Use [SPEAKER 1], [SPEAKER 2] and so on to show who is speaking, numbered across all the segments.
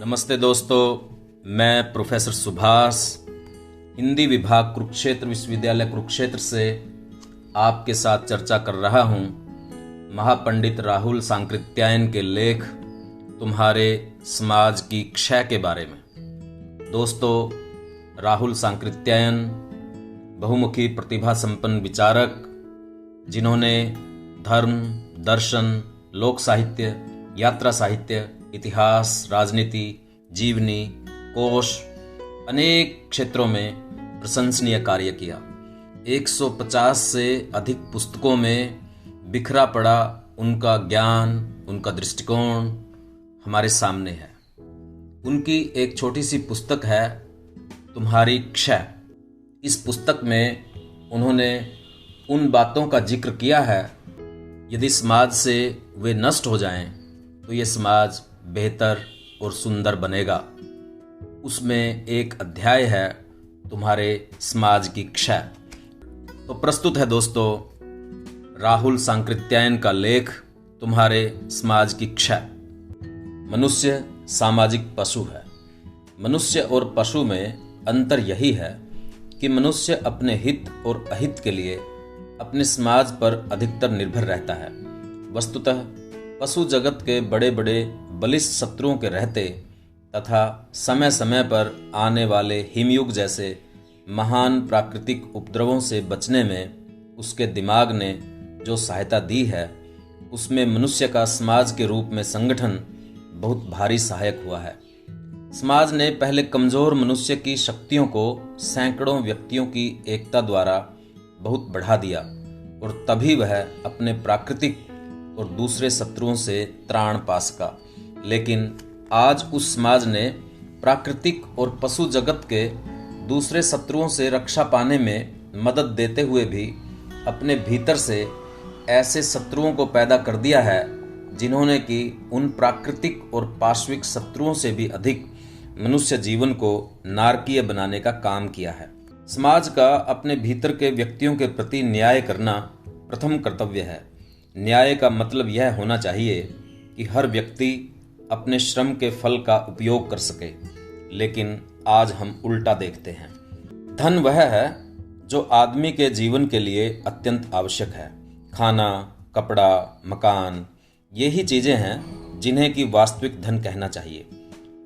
[SPEAKER 1] नमस्ते दोस्तों, मैं प्रोफेसर सुभाष, हिंदी विभाग कुरुक्षेत्र विश्वविद्यालय कुरुक्षेत्र से आपके साथ चर्चा कर रहा हूँ महापंडित राहुल सांकृत्यायन के लेख तुम्हारे समाज की क्षय के बारे में। दोस्तों, राहुल सांकृत्यायन बहुमुखी प्रतिभा संपन्न विचारक, जिन्होंने धर्म, दर्शन, लोक साहित्य, यात्रा साहित्य, इतिहास, राजनीति, जीवनी, कोश अनेक क्षेत्रों में प्रशंसनीय कार्य किया। 150 से अधिक पुस्तकों में बिखरा पड़ा उनका ज्ञान, उनका दृष्टिकोण हमारे सामने है। उनकी एक छोटी सी पुस्तक है तुम्हारी क्षय। इस पुस्तक में उन्होंने उन बातों का जिक्र किया है, यदि समाज से वे नष्ट हो जाएं तो ये समाज बेहतर और सुंदर बनेगा। उसमें एक अध्याय है तुम्हारे समाज की क्षय। तो प्रस्तुत है दोस्तों राहुल सांकृत्यायन का लेख तुम्हारे समाज की क्षय। मनुष्य सामाजिक पशु है। मनुष्य और पशु में अंतर यही है कि मनुष्य अपने हित और अहित के लिए अपने समाज पर अधिकतर निर्भर रहता है। वस्तुतः पशु जगत के बड़े बड़े बलिष्ठ शत्रुओं के रहते तथा समय समय पर आने वाले हिमयुग जैसे महान प्राकृतिक उपद्रवों से बचने में उसके दिमाग ने जो सहायता दी है, उसमें मनुष्य का समाज के रूप में संगठन बहुत भारी सहायक हुआ है। समाज ने पहले कमजोर मनुष्य की शक्तियों को सैकड़ों व्यक्तियों की एकता द्वारा बहुत बढ़ा दिया और तभी वह अपने प्राकृतिक और दूसरे शत्रुओं से त्राण पा सका। लेकिन आज उस समाज ने प्राकृतिक और पशु जगत के दूसरे शत्रुओं से रक्षा पाने में मदद देते हुए भी अपने भीतर से ऐसे शत्रुओं को पैदा कर दिया है जिन्होंने कि उन प्राकृतिक और पार्श्विक शत्रुओं से भी अधिक मनुष्य जीवन को नारकीय बनाने का काम किया है। समाज का अपने भीतर के व्यक्तियों के प्रति न्याय करना प्रथम कर्तव्य है। न्याय का मतलब यह होना चाहिए कि हर व्यक्ति अपने श्रम के फल का उपयोग कर सके, लेकिन आज हम उल्टा देखते हैं। धन वह है जो आदमी के जीवन के लिए अत्यंत आवश्यक है। खाना, कपड़ा, मकान, यही चीजें हैं जिन्हें कि वास्तविक धन कहना चाहिए।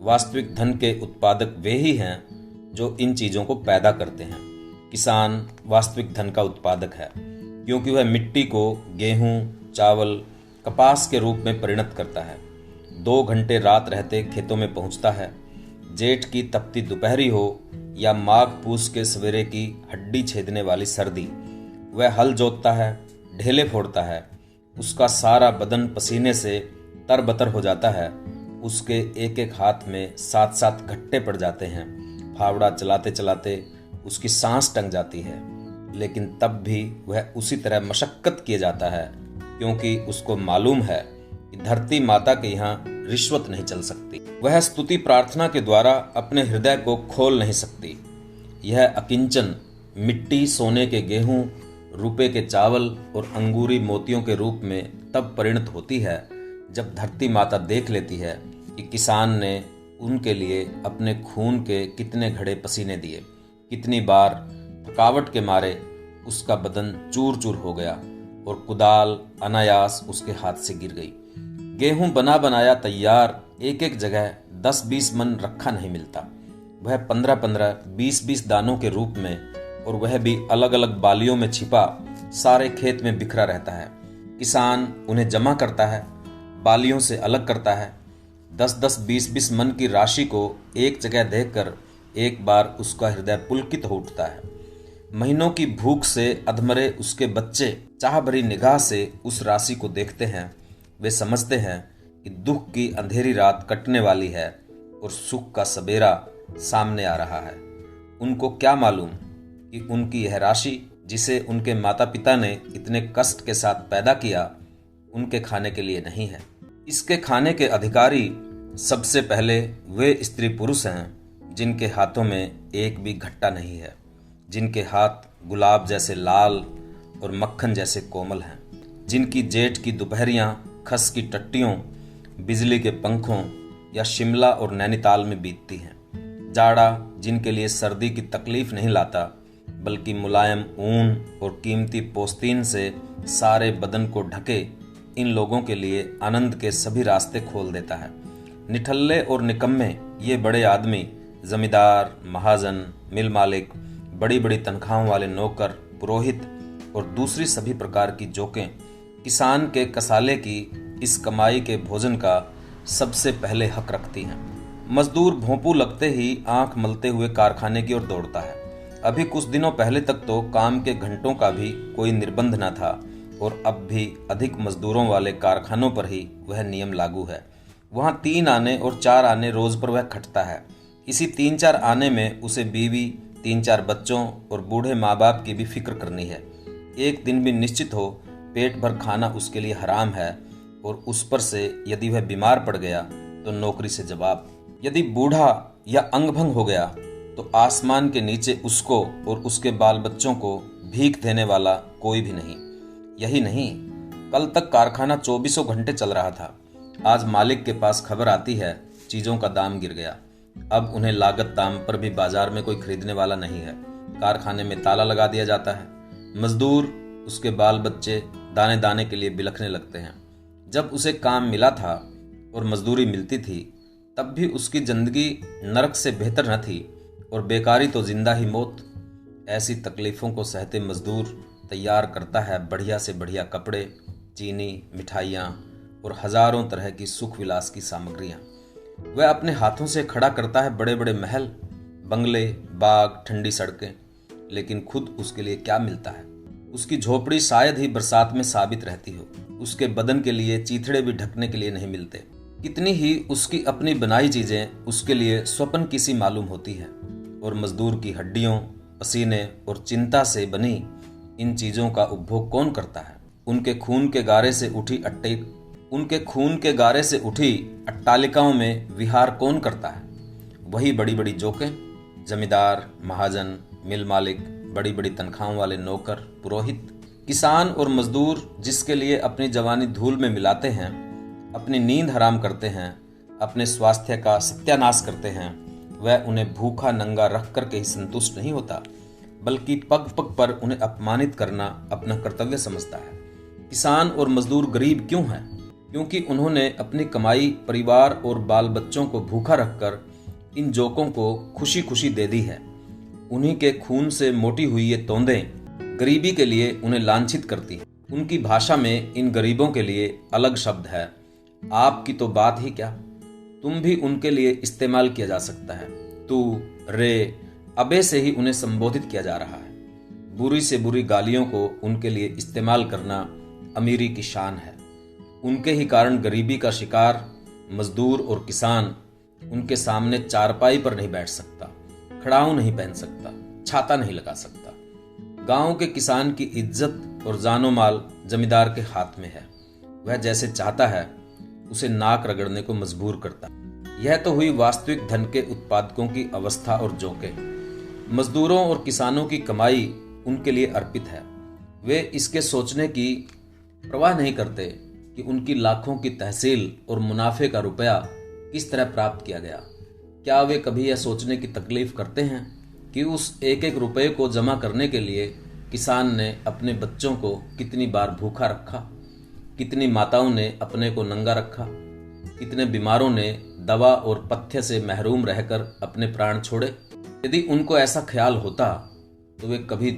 [SPEAKER 1] वास्तविक धन के उत्पादक वे ही हैं जो इन चीजों को पैदा करते हैं। किसान वास्तविक धन का उत्पादक है, क्योंकि वह मिट्टी को गेहूं, चावल, कपास के रूप में परिणत करता है। 2 घंटे रात रहते खेतों में पहुंचता है। जेठ की तपती दोपहरी हो या माघ पूस के सवेरे की हड्डी छेदने वाली सर्दी, वह हल जोतता है, ढेले फोड़ता है। उसका सारा बदन पसीने से तरबतर हो जाता है। उसके एक एक हाथ में 7-7 घट्टे पड़ जाते हैं। फावड़ा चलाते चलाते उसकी सांस टंग जाती है, लेकिन तब भी वह उसी तरह मशक्कत किए जाता है, क्योंकि उसको मालूम है कि धरती माता के यहाँ रिश्वत नहीं चल सकती। वह स्तुति प्रार्थना के द्वारा अपने हृदय को खोल नहीं सकती। यह अकिंचन मिट्टी सोने के गेहूं, रुपए के चावल और अंगूरी मोतियों के रूप में तब परिणत होती है जब धरती माता देख लेती है कि किसान ने उनके लिए अपने खून के कितने घड़े पसीने दिए। कितनी बार थकावट के मारे उसका बदन चूर चूर हो गया और कुदाल अनायास उसके हाथ से गिर गई। गेहूं बना बनाया तैयार एक एक जगह 10-20 मन रखा नहीं मिलता। वह 15-15, 20-20 दानों के रूप में, और वह भी अलग अलग बालियों में छिपा सारे खेत में बिखरा रहता है। किसान उन्हें जमा करता है, बालियों से अलग करता है। 10-10, 20-20 मन की राशि को एक जगह देखकर एक बार उसका हृदय पुलकित हो उठता है। महीनों की भूख से अधमरे उसके बच्चे चाह भरी निगाह से उस राशि को देखते हैं। वे समझते हैं कि दुख की अंधेरी रात कटने वाली है और सुख का सवेरा सामने आ रहा है। उनको क्या मालूम कि उनकी यह राशि, जिसे उनके माता पिता ने इतने कष्ट के साथ पैदा किया, उनके खाने के लिए नहीं है। इसके खाने के अधिकारी सबसे पहले वे स्त्री पुरुष हैं जिनके हाथों में एक भी घट्टा नहीं है, जिनके हाथ गुलाब जैसे लाल और मक्खन जैसे कोमल हैं, जिनकी जेठ की दोपहरियां खस की टट्टियों, बिजली के पंखों या शिमला और नैनीताल में बीतती हैं। जाड़ा जिनके लिए सर्दी की तकलीफ नहीं लाता, बल्कि मुलायम ऊन और कीमती पोस्तीन से सारे बदन को ढके, इन लोगों के लिए आनंद के सभी रास्ते खोल देता है। निठल्ले और निकम्मे ये बड़े आदमी, जमींदार, महाजन, मिल मालिक, बड़ी बड़ी तनख्वाहों वाले नौकर, पुरोहित और दूसरी सभी प्रकार की जोकें किसान के कसाले की इस कमाई के भोजन का सबसे पहले हक रखती हैं। मजदूर भोंपू लगते ही आंख मलते हुए कारखाने की ओर दौड़ता है। अभी कुछ दिनों पहले तक तो काम के घंटों का भी कोई निर्बंध न था और अब भी अधिक मजदूरों वाले कारखानों पर ही वह नियम लागू है। वहाँ 3 आने और 4 आने रोज पर वह खटता है। इसी 3-4 आने में उसे बीवी, 3-4 बच्चों और बूढ़े माँ बाप की भी फिक्र करनी है। एक दिन भी निश्चित हो पेट भर खाना उसके लिए हराम है, और उस पर से यदि वह बीमार पड़ गया तो नौकरी से जवाब। यदि बूढ़ा या अंगभंग हो गया तो आसमान के नीचे उसको और उसके बाल बच्चों को भीख देने वाला कोई भी नहीं। यही नहीं, कल तक कारखाना 24 घंटे चल रहा था। आज मालिक के पास खबर आती है चीजों का दाम गिर गया। अब उन्हें लागत दाम पर भी बाजार में कोई खरीदने वाला नहीं है। कारखाने में ताला लगा दिया जाता है। मजदूर, उसके बाल बच्चे दाने दाने के लिए बिलखने लगते हैं। जब उसे काम मिला था और मजदूरी मिलती थी, तब भी उसकी जिंदगी नरक से बेहतर न थी, और बेकारी तो जिंदा ही मौत। ऐसी तकलीफों को सहते मजदूर तैयार करता है बढ़िया से बढ़िया कपड़े, चीनी, मिठाइयाँ और हजारों तरह की सुख विलास की सामग्रियाँ। वह अपने हाथों से खड़ा करता है बड़े बड़े महल, बंगले, बाग, ठंडी सड़कें, लेकिन खुद उसके लिए क्या मिलता है? उसकी झोपड़ी शायद ही बरसात में साबित रहती हो। उसके बदन के लिए चीथड़े भी ढकने के लिए नहीं मिलते। कितनी ही उसकी अपनी बनाई चीजें उसके लिए स्वप्न की सी मालूम होती है, और मजदूर की हड्डियों, पसीने और चिंता से बनी इन चीजों का उपभोग कौन करता है? उनके खून के गारे से उठी अट्टालिकाओं में विहार कौन करता है? वही बड़ी बड़ी जोकें, जमींदार, महाजन, मिल मालिक, बड़ी बड़ी तनख्वाहों वाले नौकर, पुरोहित। किसान और मजदूर जिसके लिए अपनी जवानी धूल में मिलाते हैं, अपनी नींद हराम करते हैं, अपने स्वास्थ्य का सत्यानाश करते हैं, वह उन्हें भूखा नंगा रख कर के ही संतुष्ट नहीं होता, बल्कि पग पग पर उन्हें अपमानित करना अपना कर्तव्य समझता है। किसान और मजदूर गरीब क्यों हैं? क्योंकि उन्होंने अपनी कमाई परिवार और बाल बच्चों को भूखा रखकर इन जोकों को खुशी खुशी दे दी है। उन्हीं के खून से मोटी हुई ये तोंदें गरीबी के लिए उन्हें लांछित करती हैं। उनकी भाषा में इन गरीबों के लिए अलग शब्द है। आपकी तो बात ही क्या, तुम भी उनके लिए इस्तेमाल किया जा सकता है। तू, रे, अबे से ही उन्हें संबोधित किया जा रहा है। बुरी से बुरी गालियों को उनके लिए इस्तेमाल करना अमीरी की शान है। उनके ही कारण गरीबी का शिकार मजदूर और किसान उनके सामने चारपाई पर नहीं बैठ सकता, खड़ाऊ नहीं पहन सकता, छाता नहीं लगा सकता। गांव के किसान की इज्जत और जानो माल जमींदार के हाथ में है। वह जैसे चाहता है उसे नाक रगड़ने को मजबूर करता है। यह तो हुई वास्तविक धन के उत्पादकों की अवस्था और जोके। मजदूरों और किसानों की कमाई उनके लिए अर्पित है। वे इसके सोचने की परवाह नहीं करते कि उनकी लाखों की तहसील और मुनाफे का रुपया किस तरह प्राप्त किया गया। क्या वे कभी यह सोचने की तकलीफ करते हैं कि उस एक एक रुपये को जमा करने के लिए किसान ने अपने बच्चों को कितनी बार भूखा रखा, कितनी माताओं ने अपने को नंगा रखा, कितने बीमारों ने दवा और पथ्य से महरूम रहकर अपने प्राण छोड़े? यदि उनको ऐसा ख्याल होता तो वे कभी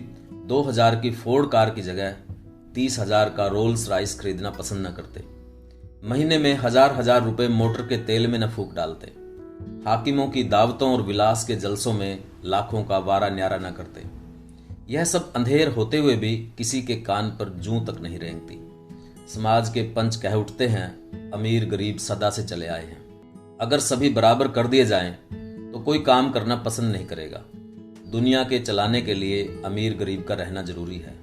[SPEAKER 1] 2000 की फोर्ड कार की जगह 30,000 का रोल्स रॉयस खरीदना पसंद न करते। महीने में हजार रुपए मोटर के तेल में न फूक डालते। हाकिमों की दावतों और विलास के जलसों में लाखों का वारा न्यारा न करते। यह सब अंधेर होते हुए भी किसी के कान पर जूं तक नहीं रेंगती। समाज के पंच कह उठते हैं, अमीर गरीब सदा से चले आए हैं। अगर सभी बराबर कर दिए जाएं तो कोई काम करना पसंद नहीं करेगा। दुनिया के चलाने के लिए अमीर गरीब का रहना जरूरी है।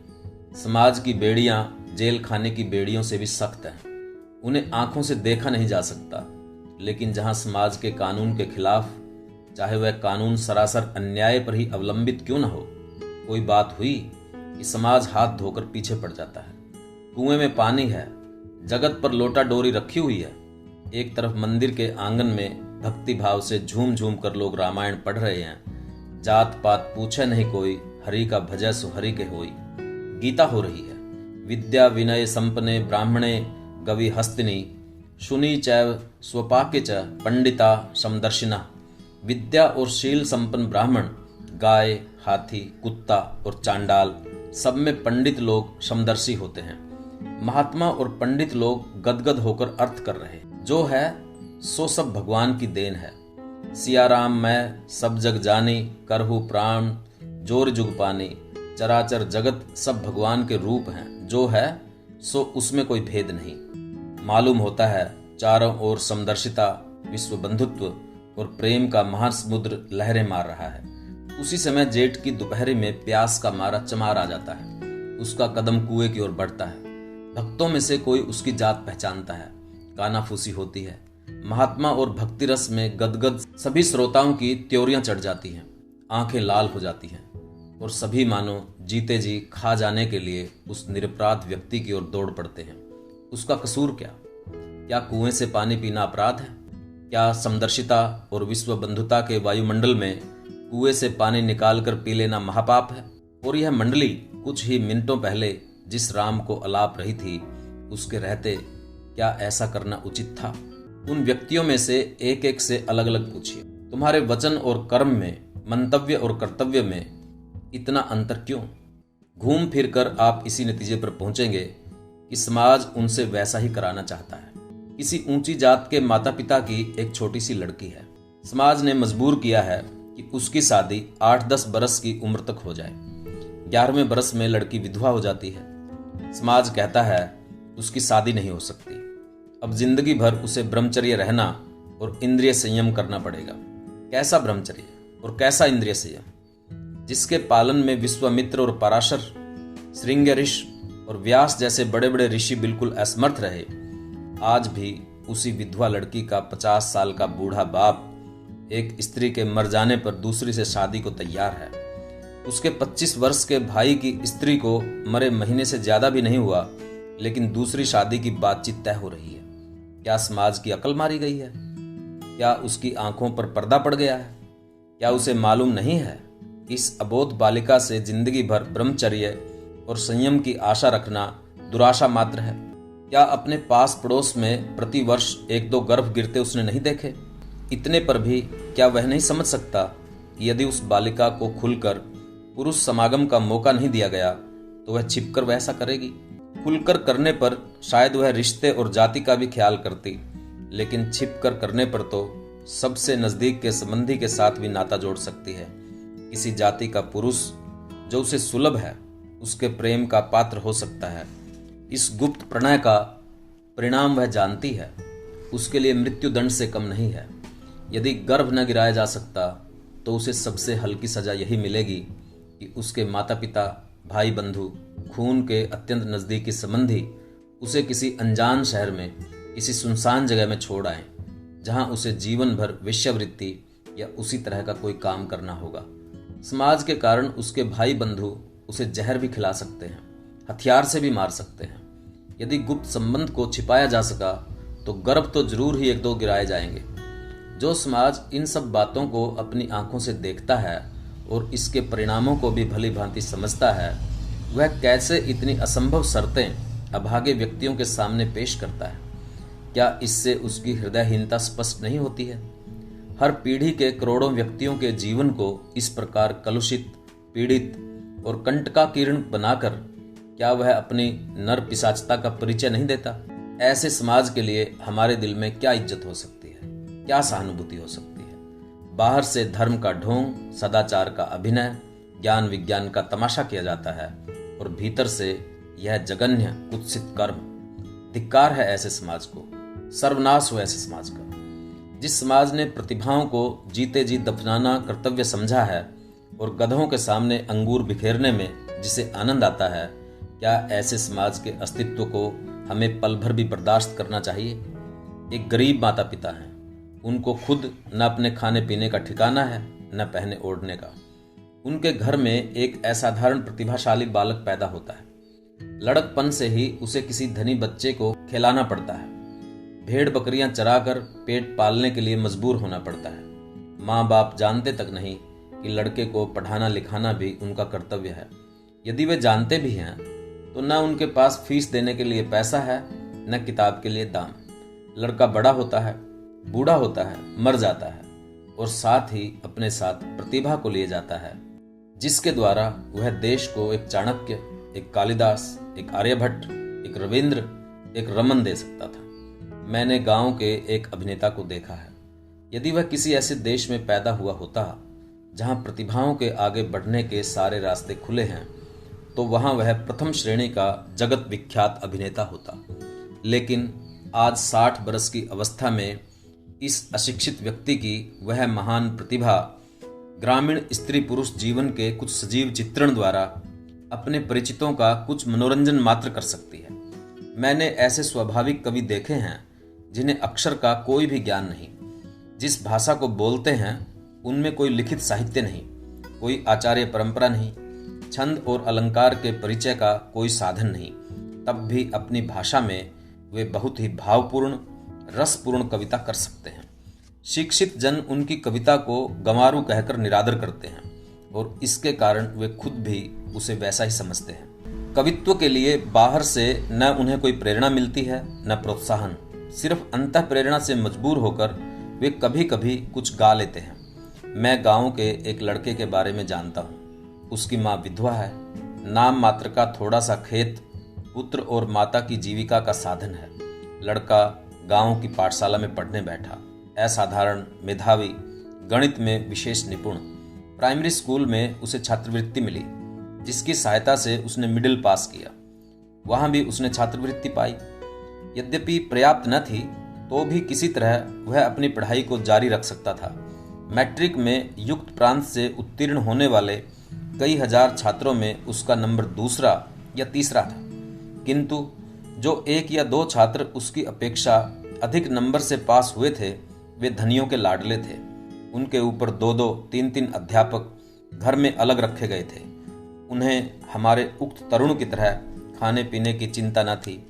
[SPEAKER 1] समाज की बेड़ियां जेल खाने की बेड़ियों से भी सख्त हैं। उन्हें आंखों से देखा नहीं जा सकता, लेकिन जहां समाज के कानून के खिलाफ, चाहे वह कानून सरासर अन्याय पर ही अवलंबित क्यों न हो, कोई बात हुई कि समाज हाथ धोकर पीछे पड़ जाता है। कुएं में पानी है, जगत पर लोटा डोरी रखी हुई है, एक तरफ मंदिर के आंगन में भक्ति भाव से झूम झूम कर लोग रामायण पढ़ रहे हैं। जात पात पूछे नहीं कोई, हरि का भजय सो हरि के होई। गीता हो रही है। विद्या विनय संपन्ने ब्राह्मणे गवि हस्तिनी, शुनि चैव स्वपाके च पंडिता समदर्शिना। विद्या और शील संपन्न ब्राह्मण, गाय, हाथी, कुत्ता और चांडाल सब में पंडित लोग समदर्शी होते हैं। महात्मा और पंडित लोग गदगद होकर अर्थ कर रहे हैं। जो है सो सब भगवान की देन है। सियाराम मैं सब जग जानी, करहु प्राण जोर जुग पानी। चराचर जगत सब भगवान के रूप हैं। जो है सो उसमें कोई भेद नहीं। मालूम होता है चारों ओर समदर्शिता, विश्व बंधुत्व और प्रेम का महासमुद्र लहरें मार रहा है। उसी समय जेठ की दोपहरी में प्यास का मारा चमार आ जाता है। उसका कदम कुएं की ओर बढ़ता है। भक्तों में से कोई उसकी जात पहचानता है। कानाफूसी होती है। महात्मा और भक्ति रस में गदगद सभी श्रोताओं की त्योरियां चढ़ जाती हैं। आंखें लाल हो जाती हैं और सभी मानो जीते जी खा जाने के लिए उस निरपराध व्यक्ति की ओर दौड़ पड़ते हैं। उसका कसूर क्या? क्या कुएं से पानी पीना अपराध है? क्या समदर्शिता और विश्व बंधुता के वायुमंडल में कुएं से पानी निकालकर पी लेना महापाप है? और यह मंडली कुछ ही मिनटों पहले जिस राम को अलाप रही थी, उसके रहते क्या ऐसा करना उचित था? उन व्यक्तियों में से एक एक से अलग अलग पूछिए, तुम्हारे वचन और कर्म में, मंतव्य और कर्तव्य में इतना अंतर क्यों? घूम फिर कर आप इसी नतीजे पर पहुंचेंगे कि समाज उनसे वैसा ही कराना चाहता है। किसी ऊंची जात के माता पिता की एक छोटी सी लड़की है। समाज ने मजबूर किया है कि उसकी शादी 8-10 बरस की उम्र तक हो जाए। 11वें बरस में लड़की विधवा हो जाती है। समाज कहता है उसकी शादी नहीं हो सकती। अब जिंदगी भर उसे ब्रह्मचर्य रहना और इंद्रिय संयम करना पड़ेगा। कैसा ब्रह्मचर्य और कैसा इंद्रिय संयम? जिसके पालन में विश्वामित्र और पराशर, श्रृंगऋषि और व्यास जैसे बड़े बड़े ऋषि बिल्कुल असमर्थ रहे, आज भी उसी विधवा लड़की का 50 साल का बूढ़ा बाप एक स्त्री के मर जाने पर दूसरी से शादी को तैयार है। उसके 25 वर्ष के भाई की स्त्री को मरे महीने से ज्यादा भी नहीं हुआ, लेकिन दूसरी शादी की बातचीत तय हो रही है। क्या समाज की अकल मारी गई है? क्या उसकी आंखों पर पर्दा पड़ गया है? क्या उसे मालूम नहीं है कि इस अबोध बालिका से जिंदगी भर ब्रह्मचर्य और संयम की आशा रखना दुराशा मात्र है? क्या अपने पास पड़ोस में प्रतिवर्ष 1-2 गर्भ गिरते उसने नहीं देखे? इतने पर भी क्या वह नहीं समझ सकता कि यदि उस बालिका को खुलकर पुरुष समागम का मौका नहीं दिया गया तो वह छिपकर वैसा करेगी? खुलकर करने पर शायद वह रिश्ते और जाति का भी ख्याल करती, लेकिन छिपकर करने पर तो सबसे नजदीक के संबंधी के साथ भी नाता जोड़ सकती है। किसी जाति का पुरुष जो उसे सुलभ है, उसके प्रेम का पात्र हो सकता है। इस गुप्त प्रणय का परिणाम वह जानती है। उसके लिए मृत्यु दंड से कम नहीं है। यदि गर्भ न गिराया जा सकता तो उसे सबसे हल्की सजा यही मिलेगी कि उसके माता पिता, भाई बंधु, खून के अत्यंत नजदीकी संबंधी उसे किसी अनजान शहर में, किसी सुनसान जगह में छोड़ आए, जहां उसे जीवन भर वेश्यावृत्ति या उसी तरह का कोई काम करना होगा। समाज के कारण उसके भाई बंधु उसे जहर भी खिला सकते हैं, हथियार से भी मार सकते हैं। यदि गुप्त संबंध को छिपाया जा सका तो गर्भ तो जरूर ही 1-2 गिराए जाएंगे। जो समाज इन सब बातों को अपनी आंखों से देखता है और इसके परिणामों को भी भली भांति समझता है, वह कैसे इतनी असंभव शर्तें अभागे व्यक्तियों के सामने पेश करता है? क्या इससे उसकी हृदयहीनता स्पष्ट नहीं होती है? हर पीढ़ी के करोड़ों व्यक्तियों के जीवन को इस प्रकार कलुषित, पीड़ित और कंटकाकीर्ण बनाकर क्या वह अपनी नर पिशाचता का परिचय नहीं देता? ऐसे समाज के लिए हमारे दिल में क्या इज्जत हो सकती है, क्या सहानुभूति हो सकती है? बाहर से धर्म का ढोंग, सदाचार का अभिनय, ज्ञान विज्ञान का तमाशा किया जाता है और भीतर से यह जघन्य कुत्सित कर्म। धिक्कार है ऐसे समाज को, सर्वनाश हो ऐसे समाज का। जिस समाज ने प्रतिभाओं को जीते जी दफनाना कर्तव्य समझा है और गधों के सामने अंगूर बिखेरने में जिसे आनंद आता है, क्या ऐसे समाज के अस्तित्व को हमें पल भर भी बर्दाश्त करना चाहिए? एक गरीब माता पिता हैं, उनको खुद न अपने खाने पीने का ठिकाना है, न पहने ओढ़ने का। उनके घर में एक असाधारण प्रतिभाशाली बालक पैदा होता है। लड़कपन से ही उसे किसी धनी बच्चे को खिलाना पड़ता है। भेड़ बकरियां चराकर पेट पालने के लिए मजबूर होना पड़ता है। माँ बाप जानते तक नहीं कि लड़के को पढ़ाना लिखाना भी उनका कर्तव्य है। यदि वे जानते भी हैं तो न उनके पास फीस देने के लिए पैसा है, न किताब के लिए दाम। लड़का बड़ा होता है, बूढ़ा होता है, मर जाता है और साथ ही अपने साथ प्रतिभा को लिए जाता है, जिसके द्वारा वह देश को एक चाणक्य, एक कालिदास, एक आर्यभट्ट, एक रविंद्र, एक रमन दे सकता था। मैंने गांव के एक अभिनेता को देखा है। यदि वह किसी ऐसे देश में पैदा हुआ होता जहां प्रतिभाओं के आगे बढ़ने के सारे रास्ते खुले हैं, तो वहां वह प्रथम श्रेणी का जगत विख्यात अभिनेता होता। लेकिन आज 60 बरस की अवस्था में इस अशिक्षित व्यक्ति की वह महान प्रतिभा ग्रामीण स्त्री पुरुष जीवन के कुछ सजीव चित्रण द्वारा अपने परिचितों का कुछ मनोरंजन मात्र कर सकती है। मैंने ऐसे स्वाभाविक कवि देखे हैं जिन्हें अक्षर का कोई भी ज्ञान नहीं, जिस भाषा को बोलते हैं उनमें कोई लिखित साहित्य नहीं, कोई आचार्य परंपरा नहीं, छंद और अलंकार के परिचय का कोई साधन नहीं, तब भी अपनी भाषा में वे बहुत ही भावपूर्ण रसपूर्ण कविता कर सकते हैं। शिक्षित जन उनकी कविता को गंवारू कहकर निरादर करते हैं और इसके कारण वे खुद भी उसे वैसा ही समझते हैं। कवित्व के लिए बाहर से न उन्हें कोई प्रेरणा मिलती है न प्रोत्साहन, सिर्फ अंतः प्रेरणा से मजबूर होकर वे कभी कभी कुछ गा लेते हैं। मैं गांव के एक लड़के के बारे में जानता हूँ। उसकी माँ विधवा है, नाम मात्र का थोड़ा सा खेत पुत्र और माता की जीविका का साधन है। लड़का गांव की पाठशाला में पढ़ने बैठा, असाधारण मेधावी, गणित में विशेष निपुण। प्राइमरी स्कूल में उसे छात्रवृत्ति मिली, जिसकी सहायता से उसने मिडिल पास किया। वहां भी उसने छात्रवृत्ति पाई। यद्यपि पर्याप्त न थी तो भी किसी तरह वह अपनी पढ़ाई को जारी रख सकता था। मैट्रिक में युक्त प्रांत से उत्तीर्ण होने वाले कई हजार छात्रों में उसका नंबर दूसरा या तीसरा था, किंतु जो एक या दो छात्र उसकी अपेक्षा अधिक नंबर से पास हुए थे वे धनियों के लाडले थे। उनके ऊपर 2-2, 3-3 अध्यापक घर में अलग रखे गए थे। उन्हें हमारे उक्त तरुण की तरह खाने पीने की चिंता न थी।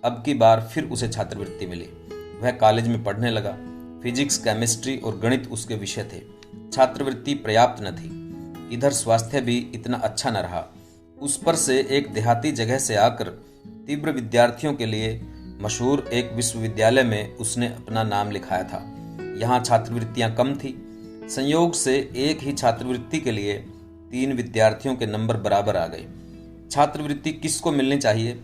[SPEAKER 1] अब की बार फिर उसे छात्रवृत्ति मिली। वह कॉलेज में पढ़ने लगा। फिजिक्स, केमिस्ट्री और गणित उसके विषय थे। छात्रवृत्ति पर्याप्त न थी, इधर स्वास्थ्य भी इतना अच्छा न रहा। उस पर से एक देहाती जगह से आकर तीव्र विद्यार्थियों के लिए मशहूर एक विश्वविद्यालय में उसने अपना नाम लिखाया था। यहाँ छात्रवृत्तियाँ कम थी। संयोग से एक ही छात्रवृत्ति के लिए 3 विद्यार्थियों के नंबर बराबर आ गए। छात्रवृत्ति किसको मिलनी चाहिए,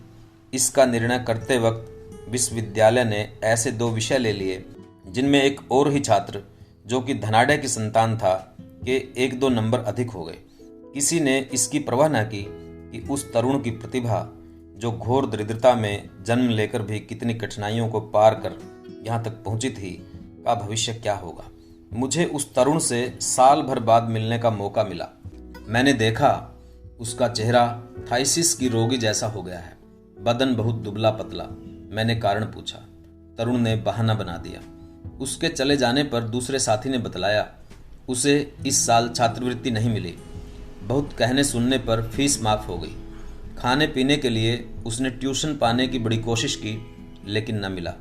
[SPEAKER 1] इसका निर्णय करते वक्त विश्वविद्यालय ने ऐसे 2 विषय ले लिए जिनमें एक और ही छात्र, जो कि धनाढ़ की संतान था, के 1-2 नंबर अधिक हो गए। किसी ने इसकी परवाह न की कि उस तरुण की प्रतिभा, जो घोर दरिद्रता में जन्म लेकर भी कितनी कठिनाइयों को पार कर यहाँ तक पहुंची थी, का भविष्य क्या होगा। मुझे उस तरुण से साल भर बाद मिलने का मौका मिला। मैंने देखा उसका चेहरा थाइसिस की रोगी जैसा हो गया है, बदन बहुत दुबला पतला। मैंने कारण पूछा। तरुण ने बहाना बना दिया। उसके चले जाने पर दूसरे साथी ने बतलाया उसे इस साल छात्रवृत्ति नहीं मिली। बहुत कहने सुनने पर फीस माफ हो गई। खाने पीने के लिए उसने ट्यूशन पाने की बड़ी कोशिश की, लेकिन न मिला।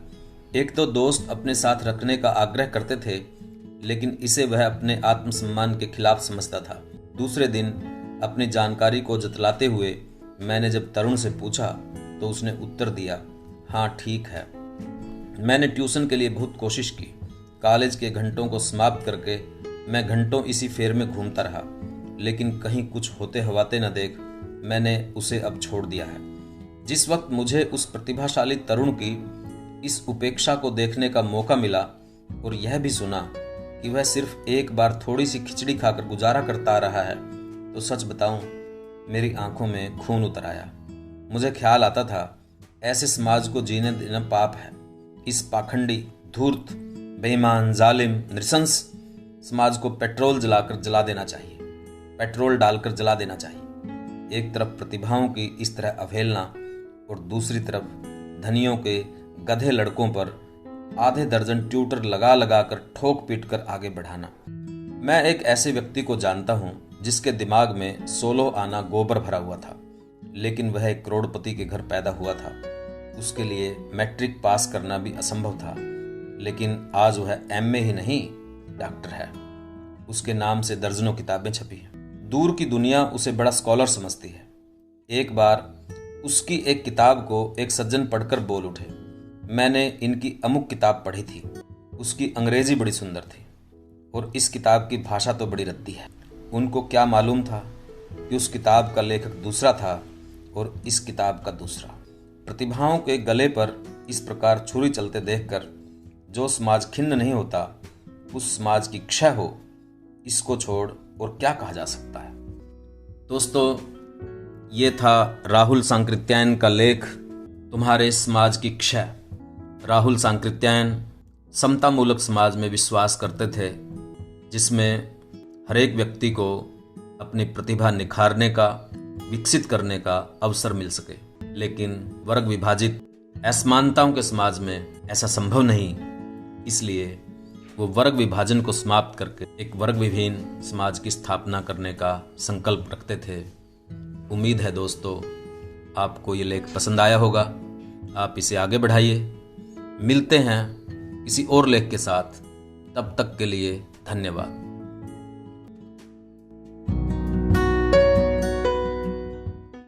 [SPEAKER 1] एक तो दोस्त अपने साथ रखने का आग्रह करते थे, लेकिन इसे वह अपने आत्मसम्मान के खिलाफ समझता था। दूसरे दिन अपनी जानकारी को जतलाते हुए मैंने जब तरुण से पूछा तो उसने उत्तर दिया, हाँ ठीक है। मैंने ट्यूशन के लिए बहुत कोशिश की। कॉलेज के घंटों को समाप्त करके मैं घंटों इसी फेर में घूमता रहा, लेकिन कहीं कुछ होते हवाते न देख मैंने उसे अब छोड़ दिया है। जिस वक्त मुझे उस प्रतिभाशाली तरुण की इस उपेक्षा को देखने का मौका मिला और यह भी सुना कि वह सिर्फ एक बार थोड़ी सी खिचड़ी खाकर गुजारा करता रहा है, तो सच बताऊं मेरी आंखों में खून उतर आया। मुझे ख्याल आता था ऐसे समाज को जीने देना पाप है। इस पाखंडी, धूर्त, बेईमान, जालिम, नृशंस समाज को पेट्रोल जला देना चाहिए, पेट्रोल डालकर जला देना चाहिए। एक तरफ प्रतिभाओं की इस तरह अवहेलना और दूसरी तरफ धनियों के गधे लड़कों पर आधे दर्जन ट्यूटर लगा कर ठोक पीट कर आगे बढ़ाना। मैं एक ऐसे व्यक्ति को जानता हूं जिसके दिमाग में 16 आना गोबर भरा हुआ था, लेकिन वह एक करोड़पति के घर पैदा हुआ था। उसके लिए मैट्रिक पास करना भी असंभव था, लेकिन आज वह एमए ही नहीं डॉक्टर है। उसके नाम से दर्जनों किताबें छपी हैं। दूर की दुनिया उसे बड़ा स्कॉलर समझती है। एक बार उसकी एक किताब को एक सज्जन पढ़कर बोल उठे, मैंने इनकी अमुक किताब पढ़ी थी, उसकी अंग्रेजी बड़ी सुंदर थी और इस किताब की भाषा तो बड़ी रद्दी है। उनको क्या मालूम था कि उस किताब का लेखक दूसरा था और इस किताब का दूसरा। प्रतिभाओं के गले पर इस प्रकार छुरी चलते देखकर जो समाज खिन्न नहीं होता, उस समाज की क्षय हो, इसको छोड़ और क्या कहा जा सकता है। दोस्तों, ये था राहुल सांकृत्यायन का लेख, तुम्हारे समाज की क्षय। राहुल सांकृत्यायन समतामूलक समाज में विश्वास करते थे, जिसमें हर एक व्यक्ति को अपनी प्रतिभा निखारने का, विकसित करने का अवसर मिल सके। लेकिन वर्ग विभाजित असमानताओं के समाज में ऐसा संभव नहीं, इसलिए वो वर्ग विभाजन को समाप्त करके एक वर्ग विहीन समाज की स्थापना करने का संकल्प रखते थे। उम्मीद है दोस्तों, आपको ये लेख पसंद आया होगा। आप इसे आगे बढ़ाइए। मिलते हैं किसी और लेख के साथ, तब तक के लिए धन्यवाद।